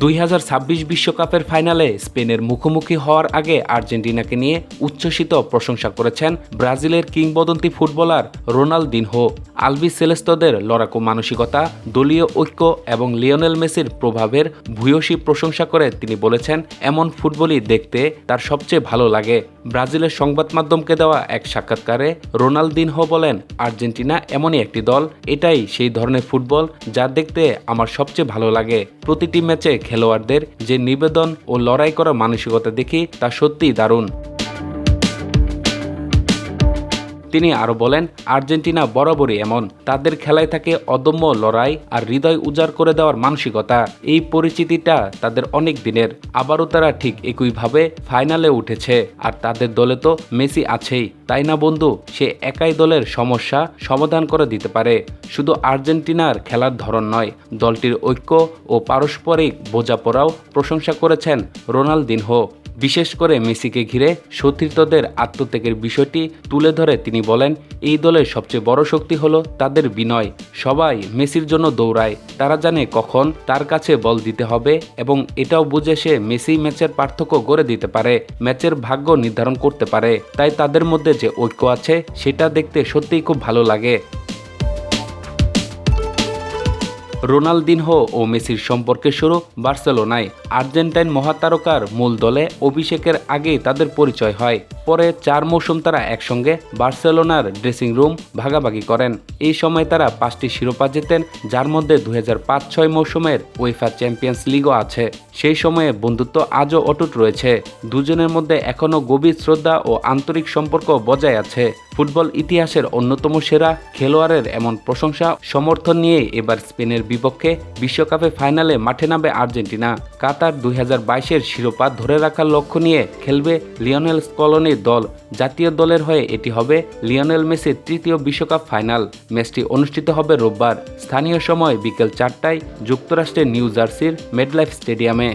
2026 বিশ্বকাপের ফাইনালে স্পেনের মুখোমুখি হওয়ার আগে আর্জেন্টিনাকে নিয়ে উচ্ছ্বসিত প্রশংসা করেছেন ব্রাজিলের কিংবদন্তি ফুটবলার রোনালদিনহো। আলবি সেলেস্তোদের লড়াকু মানসিকতা, দলীয় ঐক্য এবং লিওনেল মেসির প্রভাবের ভূয়সী প্রশংসা করে তিনি বলেছেন, এমন ফুটবলই দেখতে তার সবচেয়ে ভালো লাগে। ব্রাজিলের সংবাদ মাধ্যমকে দেওয়া এক সাক্ষাৎকারে রোনালদিনহো বলেন, আর্জেন্টিনা এমনই একটি দল, এটাই সেই ধরনের ফুটবল যা দেখতে আমার সবচেয়ে ভালো লাগে। প্রতিটি ম্যাচে খেলোয়াড়দের যে নিবেদন ও লড়াই করার মানসিকতা দেখি তা সত্যিই দারুণ। তিনি আরও বলেন, আর্জেন্টিনা বরাবরই এমন, তাদের খেলায় থাকে অদম্য লড়াই আর হৃদয় উজাড় করে দেওয়ার মানসিকতা। এই পরিচিতিটা তাদের অনেক দিনের। আবারও তারা ঠিক একইভাবে ফাইনালে উঠেছে, আর তাদের দলে তো মেসি আছেই, তাই না বন্ধু? সে একাই দলের সমস্যা সমাধান করে দিতে পারে। শুধু আর্জেন্টিনার খেলার ধরন নয়, দলটির ঐক্য ও পারস্পরিক বোঝাপড়াও প্রশংসা করেছেন রোনালদিনহো। বিশেষ করে মেসিকে ঘিরে সতীর্থদের আত্মত্যাগের বিষয়টি তুলে ধরে তিনি বলেন, এই দলের সবচেয়ে বড় শক্তি হলো তাদের বিনয়। সবাই মেসির জন্য দৌড়ায়, তারা জানে কখন তার কাছে বল দিতে হবে এবং এটাও বুঝে সে মেসি ম্যাচের পার্থক্য গড়ে দিতে পারে, ম্যাচের ভাগ্য নির্ধারণ করতে পারে। তাই তাদের মধ্যে যে ঐক্য আছে সেটা দেখতে সত্যিই খুব ভালো লাগে। রোনালদিনহো ও মেসির সম্পর্কের শুরু বার্সেলোনায়। আর্জেন্টাইন মহাতারকার মূল দলে অভিষেকের আগেই তাদের পরিচয় হয়। পরে 4 মৌসুম তারা একসঙ্গে বার্সেলোনার ড্রেসিং রুম ভাগাভাগি করেন। এই সময় তারা 5টি শিরোপা জেতেন, যার মধ্যে 2005-06 মৌসুমের উয়েফা চ্যাম্পিয়ন্স লিগও আছে। সেই সময়ে বন্ধুত্ব আজও অটুট রয়েছে। দুজনের মধ্যে এখনও গভীর শ্রদ্ধা ও আন্তরিক সম্পর্ক বজায় আছে। ফুটবল ইতিহাসের অন্যতম সেরা খেলোয়াড়ের এমন প্রশংসা সমর্থন নিয়ে এবার স্পেনের বিপক্ষে বিশ্বকাপে ফাইনালে মাঠে নামবে আর্জেন্টিনা। কাতার 2022-এর শিরোপা ধরে রাখার লক্ষ্য নিয়ে খেলবে লিওনেল স্কলোনির দল। জাতীয় দলের হয়ে এটি হবে লিওনেল মেসির 3য় বিশ্বকাপ ফাইনাল। ম্যাচটি অনুষ্ঠিত হবে রোববার স্থানীয় সময় বিকেল 4টায় যুক্তরাষ্ট্রের নিউ জার্সির মেডলাইফ স্টেডিয়ামে।